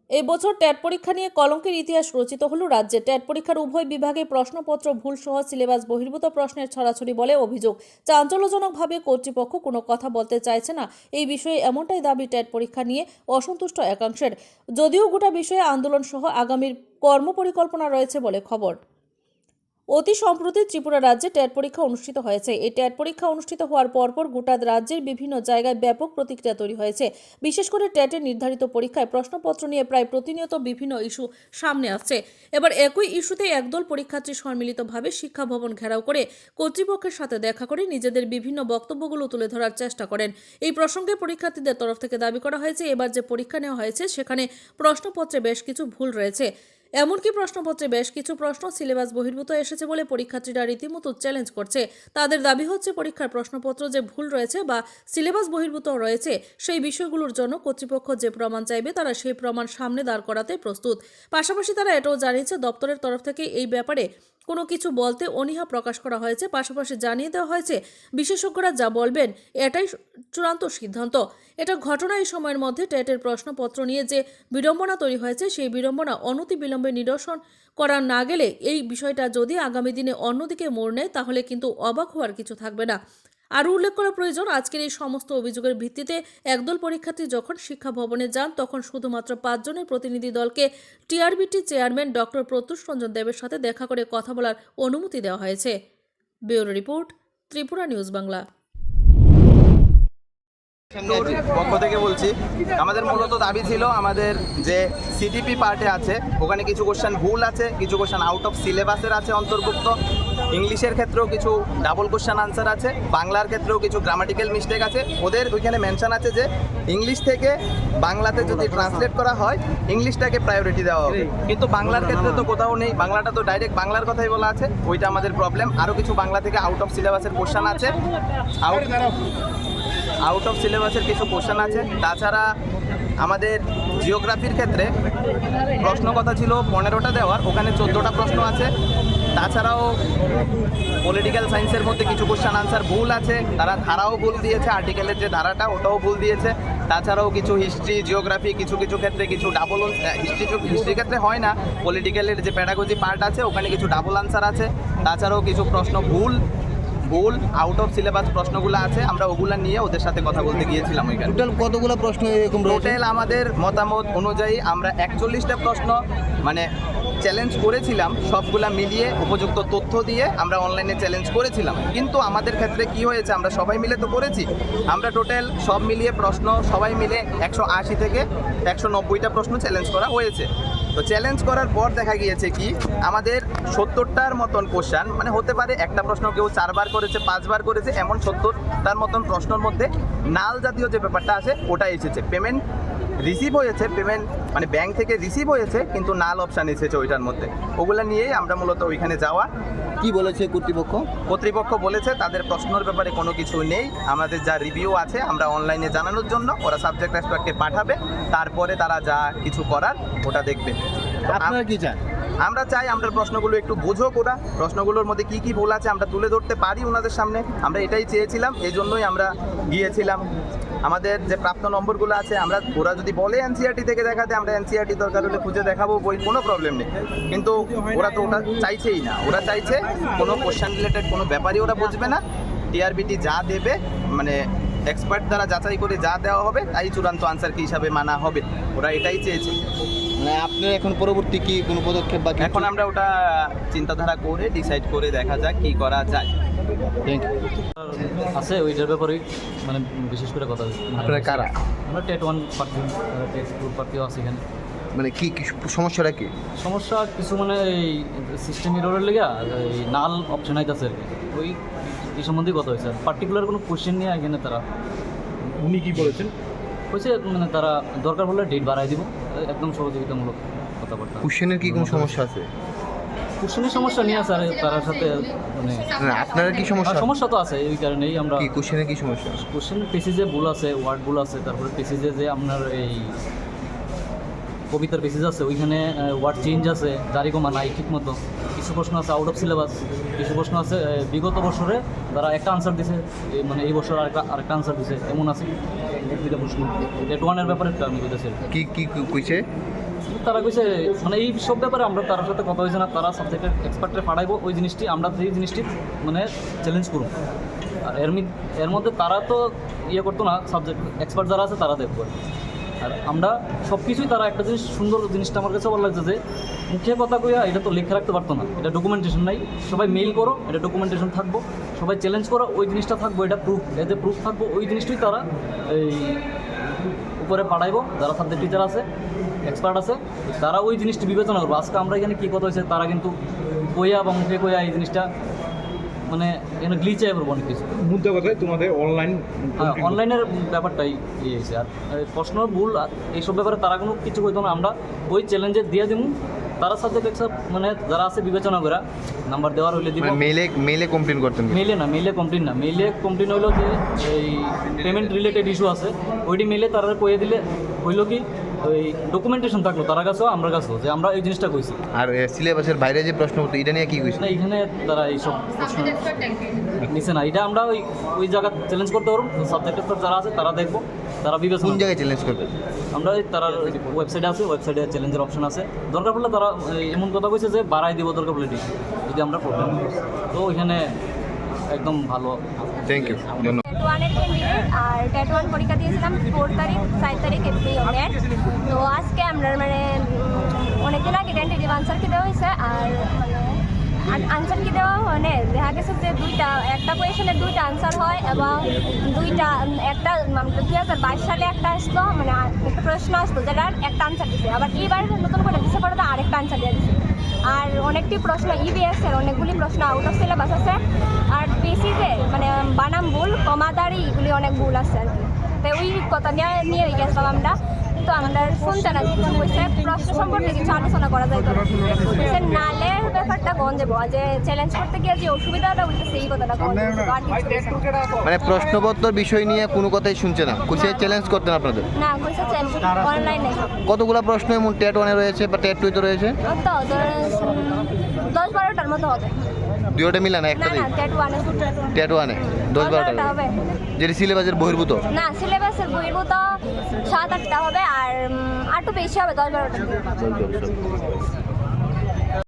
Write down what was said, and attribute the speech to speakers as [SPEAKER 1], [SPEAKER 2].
[SPEAKER 1] এই বছর ট্যাট পরীক্ষা নিয়ে কলঙ্কের ইতিহাস রচিত হলো রাজ্যে। ট্যাট পরীক্ষার উভয় বিভাগে প্রশ্নপত্র ভুল সহ সিলেবাস বহির্ভূত প্রশ্নের ছড়াছড়ি বলে অভিযোগ। চাঞ্চল্যজনকভাবে কর্তৃপক্ষ কোনো কথা বলতে চাইছে না এই বিষয়ে, এমনটাই দাবি ট্যাট পরীক্ষা নিয়ে অসন্তুষ্ট একাংশের। যদিও গোটা বিষয়ে আন্দোলন সহ আগামীর কর্মপরিকল্পনা রয়েছে বলে খবর। অতি সম্প্রতি ত্রিপুরা রাজ্যে ট্যাট পরীক্ষা অনুষ্ঠিত হয়েছে। এই ট্যাট পরীক্ষা অনুষ্ঠিত হওয়ার পরপর গোটা রাজ্যের বিভিন্ন জায়গায় ব্যাপক প্রতিক্রিয়া তৈরি হয়েছে। বিশেষ করে ট্যাটের নির্ধারিত পরীক্ষায় প্রশ্নপত্র নিয়ে প্রায় প্রতিনিয়ত বিভিন্ন ইস্যু সামনে আসছে। এবার একই ইস্যুতে একদল পরীক্ষার্থী সম্মিলিতভাবে শিক্ষা ভবন ঘেরাও করে কর্তৃপক্ষের সাথে দেখা করে নিজেদের বিভিন্ন বক্তব্যগুলো তুলে ধরার চেষ্টা করেন। এই প্রসঙ্গে পরীক্ষার্থীদের তরফ থেকে দাবি করা হয়েছে, এবার যে পরীক্ষা নেওয়া হয়েছে সেখানে প্রশ্নপত্রে বেশ কিছু ভুল রয়েছে। এমনকি প্রশ্নপত্রে বেশ কিছু প্রশ্ন সিলেবাস বহির্ভূত এসেছে বলে পরীক্ষার্থীরা রীতিমতো চ্যালেঞ্জ করছে। তাদের দাবি হচ্ছে, পরীক্ষার প্রশ্নপত্র যে ভুল রয়েছে বা সিলেবাস বহির্ভূত রয়েছে সেই বিষয়গুলোর জন্য কর্তৃপক্ষ যে প্রমাণ চাইবে তারা সেই প্রমাণ সামনে দাঁড় করাতে প্রস্তুত। পাশাপাশি তারা এটাও জানিয়েছে, দপ্তরের তরফ থেকে এই ব্যাপারে কোনো কিছু বলতে অনীহা প্রকাশ করা হয়েছে। পাশাপাশি জানিয়ে দেওয়া হয়েছে, বিশেষজ্ঞরা যা বলবেন এটাই চূড়ান্ত সিদ্ধান্ত। এটা ঘটনা এই সময়ের মধ্যে ট্যাটের প্রশ্নপত্র নিয়ে যে বিড়ম্বনা তৈরি হয়েছে সেই বিড়ম্বনা অনতিবিলম্বে নিরসন করা না গেলে এই বিষয়টা যদি আগামী দিনে অন্যদিকে মোড় নেয় তাহলে কিন্তু অবাক হওয়ার কিছু থাকবে না। আরও উল্লেখ করা প্রয়োজন, আজকের এই সমস্ত অভিযোগের ভিত্তিতে একদল পরীক্ষার্থী যখন শিক্ষা ভবনে যান তখন শুধুমাত্র 5 জনের প্রতিনিধি দলকে টিআরবিটি চেয়ারম্যান ডক্টর প্রত্যুষ রঞ্জন দেবের সাথে দেখা করে কথা বলার অনুমতি দেওয়া হয়েছে। Bureau report, Tripura news Bangla.
[SPEAKER 2] পক্ষ থেকে বলছি, আমাদের মূলত দাবি ছিল আমাদের যে সিটিপি পার্টে আছে ওখানে কিছু কোশ্চেন ভুল আছে, কিছু কোশ্চেন আউট অফ সিলেবাসের আছে অন্তর্ভুক্ত। ইংলিশের ক্ষেত্রেও কিছু ডাবল কোশ্চেন আনসার আছে, বাংলার ক্ষেত্রেও কিছু গ্রামাটিক্যাল মিস্টেক আছে। ওদের ওইখানে মেনশন আছে যে ইংলিশ থেকে বাংলাতে যদি ট্রান্সলেট করা হয় ইংলিশটাকে প্রায়োরিটি দেওয়া হবে, কিন্তু বাংলার ক্ষেত্রে তো কোথাও নেই। বাংলাটা তো ডাইরেক্ট বাংলার কথাই বলা আছে, ওইটা আমাদের প্রবলেম। আরও কিছু বাংলা থেকে আউট অফ সিলেবাসের কোশ্চেন আছে, আউট অফ সিলেবাসের কিছু কোশ্চেন আছে। তাছাড়া আমাদের জিওগ্রাফির ক্ষেত্রে প্রশ্ন কথা ছিল 15টা দেওয়ার, ওখানে 14টা প্রশ্ন আছে। তাছাড়াও পলিটিক্যাল সায়েন্সের মধ্যে কিছু কোশ্চেন আনসার ভুল আছে, তারা ধারাও ভুল দিয়েছে, আর্টিকেলের যে ধারাটা ওটাও ভুল দিয়েছে। তাছাড়াও কিছু হিস্ট্রি জিওগ্রাফি কিছু ক্ষেত্রে কিছু ডাবল, হিস্ট্রির ক্ষেত্রে হয় না, পলিটিক্যালের যে প্যাডাগজি পার্ট আছে ওখানে কিছু ডাবল আনসার আছে। তাছাড়াও কিছু প্রশ্ন ভুল আউট অফ সিলেবাস প্রশ্নগুলো আছে, আমরা ওগুলো নিয়ে ওদের সাথে কথা বলতে গিয়েছিলাম। ওইখানে
[SPEAKER 3] টোটাল কতগুলো প্রশ্ন এরকম রয়েছে?
[SPEAKER 2] টোটাল আমাদের মতামত অনুযায়ী আমরা 41টা প্রশ্ন মানে চ্যালেঞ্জ করেছিলাম, সবগুলা মিলিয়ে উপযুক্ত তথ্য দিয়ে আমরা অনলাইনে চ্যালেঞ্জ করেছিলাম। কিন্তু আমাদের ক্ষেত্রে কি হয়েছে, আমরা সবাই মিলে তো করেছি, আমরা টোটাল সব মিলিয়ে প্রশ্ন সবাই মিলে 180 থেকে 190টা প্রশ্ন চ্যালেঞ্জ করা হয়েছে। তো চ্যালেঞ্জ করার পর দেখা গিয়েছে কি আমাদের 70টার মতন কোশ্চেন, মানে হতে পারে একটা প্রশ্ন কেউ 4 বার করেছে 5 বার করেছে, এমন 70টার মতন প্রশ্নের মধ্যে নাল জাতীয় যে ব্যাপারটা আছে ওটা এসেছে। পেমেন্ট রিসিভ হয়েছে, পেমেন্ট মানে ব্যাংক থেকে রিসিভ হয়েছে, কিন্তু নাল অপশান এসেছে ওইটার মধ্যে। ওগুলো নিয়েই আমরা মূলত ওইখানে যাওয়া।
[SPEAKER 3] কি বলেছে কর্তৃপক্ষ?
[SPEAKER 2] বলেছে তাদের প্রশ্নের ব্যাপারে কোনো কিছু নেই, আমাদের যা রিভিউ আছে আমরা অনলাইনে জানানোর জন্য ওরা সাবজেক্ট এক্সপার্টকে পাঠাবে, তারপরে তারা যা কিছু করার ওটা দেখবে।
[SPEAKER 3] আপনারা কি চান?
[SPEAKER 2] আমরা চাই আমরা প্রশ্নগুলো একটু বোঝো, ওরা প্রশ্নগুলোর মধ্যে কি কি ভুল আছে আমরা তুলে ধরতে পারি ওনাদের সামনে, আমরা এটাই চেয়েছিলাম, এই জন্যই আমরা গিয়েছিলাম। আমাদের যে প্রাপ্ত নম্বরগুলো আছে আমরা, ওরা যদি বলে এনসিইআরটি থেকে দেখাতে, আমরা এনসিইআরটি দরকার হলে খুঁজে দেখাবো, বই কোনো প্রবলেম নেই। কিন্তু ওরা তো ওটা চাইছেই না, ওরা চাইছে কোনো কোশ্চেন রিলেটেড কোনো ব্যাপারই ওরা বুঝবে না, টিআরবিটি যা দেবে মানে এক্সপার্ট দ্বারা যাচাই করে যা দেওয়া হবে তাই চূড়ান্ত আনসার কি হিসাবে মানা হবে, ওরা এটাই চেয়েছে।
[SPEAKER 3] মানে আপনার এখন পরবর্তী কি কোনো পদক্ষেপ বাকি?
[SPEAKER 2] এখন আমরা ওটা চিন্তাধারা করে ডিসাইড করে দেখা যাক কি করা যায়।
[SPEAKER 3] Thank you.
[SPEAKER 4] আছে ওইটার ব্যাপারেই মানে বিশেষ করে কথা।
[SPEAKER 3] আপনারা কারা?
[SPEAKER 4] আমরা টেট 1 প্রার্থী, টেট 2 প্রার্থীও আছে এখানে।
[SPEAKER 3] মানে কি সমস্যাটা কি?
[SPEAKER 4] সমস্যা কিছু মানে এই সিস্টেম এররের লেগে এই নাল অপশন আইতেছে আর কি, ওই এই সম্বন্ধেই কথা হয়েছে। পার্টিকুলার কোনো কোশ্চেন নিয়ে এখানে তারা
[SPEAKER 5] উনি কি বলেছেন?
[SPEAKER 4] হয়েছে মানে তারা দরকার হলে ডেট বাড়াই দিব, একদম সহযোগিতামূলক কথাবার্তা।
[SPEAKER 3] কোশ্চেনের কি কোনো সমস্যা আছে?
[SPEAKER 4] কোশ্চেনের সমস্যা নিয়ে আছে আর তার সাথে মানে
[SPEAKER 3] আপনারা কি সমস্যা?
[SPEAKER 4] সমস্যা তো আছে, এই কারণেই আমরা
[SPEAKER 3] কি কোশ্চেনের কি সমস্যা?
[SPEAKER 4] কোশ্চেন পেসিজে ভুল আছে, ওয়ার্ড ভুল আছে, তারপরে পেসিজে যে আপনার এই কবিতার পেসিজ আছে ওইখানে ওয়ার্ড চেঞ্জ আছে, জারিগমা নাই ঠিক মতো। কিছু প্রশ্ন আছে আউট অফ সিলেবাস, কিছু প্রশ্ন আছে বিগত বছরে তারা একটা আনসার দিছে, মানে এই বছর আরেকটা আনসার দিছে, এমন আছে 2টা প্রশ্ন। টেট 1-এর ব্যাপারে আমি বলতেছি
[SPEAKER 3] কি কইছে?
[SPEAKER 4] তারা কইছে মানে এই সব ব্যাপারে আমরা তার সাথে কথা হয়েছে না, তারা সাবজেক্টের এক্সপার্টে পাঠাইবো ওই জিনিসটি আমরা সেই জিনিসটি মানে চ্যালেঞ্জ করব। আর এর মধ্যে তারা তো ইয়ে করতো না, সাবজেক্ট এক্সপার্ট যারা আছে তারা দেখবো। আর আমরা সব কিছুই তারা একটা জিনিস সুন্দর জিনিসটা আমার কাছে ভালো লাগছে যে মুখে কথা কইয়া এটা তো লিখে রাখতে পারতো না, এটা ডকুমেন্টেশন নাই, সবাই মেইল করো, এটা ডকুমেন্টেশন থাকবো, সবাই চ্যালেঞ্জ করো ওই জিনিসটা থাকবো, এটা প্রুফ এজ এ প্রুফ থাকবো, ওই জিনিসটাই তারা এই উপরে পাঠাইবো যারা সাবজেক্ট টিচার আছে এক্সপার্ট আছে তারা ওই জিনিসটা বিবেচনা করবো। আজকে আমরা এখানে কী কথা হয়েছে তারা কিন্তু কইয়া বা মুখে কইয়া এই জিনিসটা মানে এখানে গ্লিচে পড়বো অনেক কিছু।
[SPEAKER 5] মুদ্রা কথায় তোমাদের অনলাইন
[SPEAKER 4] অনলাইনের ব্যাপারটাই ইয়ে হয়েছে। আর প্রশ্ন ভুল আর এইসব ব্যাপারে তারা কোনো কিছু কইতো না, আমরা ওই চ্যালেঞ্জে দিয়ে দিব, তারা সাবজেক্ট এক্সপার্ট মানে যারা আছে বিবেচনা করে নাম্বার দেওয়ার হইলে দিব।
[SPEAKER 3] মেলে কমপ্লেন করতেন কি?
[SPEAKER 4] মেলে কমপ্লেন হইলো যে এই পেমেন্ট রিলেটেড ইস্যু আছে, ওইটি মেলে তারা কয়ে দিলে হইলো কি ওই ডকুমেন্টেশন থাকলো তার কাছেও আমরা কাছেও যে আমরা এই জিনিসটা কইছি।
[SPEAKER 3] আর সিলেবাসের বাইরে যে প্রশ্ন হতো এটা নিয়ে কি কইছে?
[SPEAKER 4] না এখানে তারা এইসব প্রশ্ন নিছে না, এটা আমরা ওই জায়গা চ্যালেঞ্জ করতে পারবো, সাবজেক্টের যারা আছে তারা দেখবো, তারা বিবেচনা
[SPEAKER 3] কোন জায়গায় চ্যালেঞ্জ করবে?
[SPEAKER 4] আমরা তারা ওয়েবসাইটে আছে, ওয়েবসাইটে চ্যালেঞ্জের অপশন আছে, দরকার পড়লে তারা এমন কথা কইছে যে বাড়াই দিব দরকার পড়লে যদি আমরা প্রবলেম তো ওইখানে একদম ভালো।
[SPEAKER 3] থ্যাংক ইউ, ধন্যবাদ।
[SPEAKER 6] টেট 1 ক্যান্ডিডেট আর টেট 1 পরীক্ষা দিয়েছিলাম 4 তারিখ 4 তারিখ এপ্রিলের। তো আজকে আমরা মানে অনেকদিন আগে টেন্টেটিভ আনসার কি দেওয়া হয়েছে, আর মানে আনসার কি দেওয়া মানে দেখা গেছে যে একটা কোয়েশনের 2টা আনসার হয় এবং একটা 2022 সালে একটা আসতো মানে একটা প্রশ্ন আসতো যেটার একটা আনসার দিছে, আবার এইবার নতুন করে দিছে পরে তো আরেকটা আনসার দিয়ে দিছে। আর অনেকটি প্রশ্ন ইবিএস এর অনেকগুলি প্রশ্ন আউট অফ সিলেবাস আছে, আর বেসিসে মানে বানাম ভুল কমাদারি এগুলি অনেক ভুল আছে আর কি। তাই ওই কথা নিয়ে গেছিলাম আমরা, কিন্তু আমাদের শুনতে না কিছু কইছে প্রশ্ন সম্পর্কে কিছু আলোচনা করা যায় তো নালের ব্যাপারটা কোন দেবো যে চ্যালেঞ্জ করতে গিয়ে যে অসুবিধাটা হইতেছে এই কথাটা কোন
[SPEAKER 3] মানে প্রশ্নপত্র বিষয় নিয়ে কোনো কথাই শুনছে না, কইছে চ্যালেঞ্জ করতেন আপনাদের?
[SPEAKER 6] না কইছে অনলাইনে
[SPEAKER 3] কতগুলা প্রশ্ন এমন টেট 1 রয়েছে বা টেট 2 তে রয়েছে?
[SPEAKER 6] তো 10-12টার মতো হবে।
[SPEAKER 3] দুইটা মিলা না
[SPEAKER 6] না
[SPEAKER 3] একটাই?
[SPEAKER 6] না টেট 1
[SPEAKER 3] টেট 1 10-12টা
[SPEAKER 6] হবে
[SPEAKER 3] যেটা সিলেবাসের বহির্ভূত?
[SPEAKER 6] না সিলেবাসের বহির্ভূত 7-8টা হবে, আর আরটু বেশি হবে 10-12টা।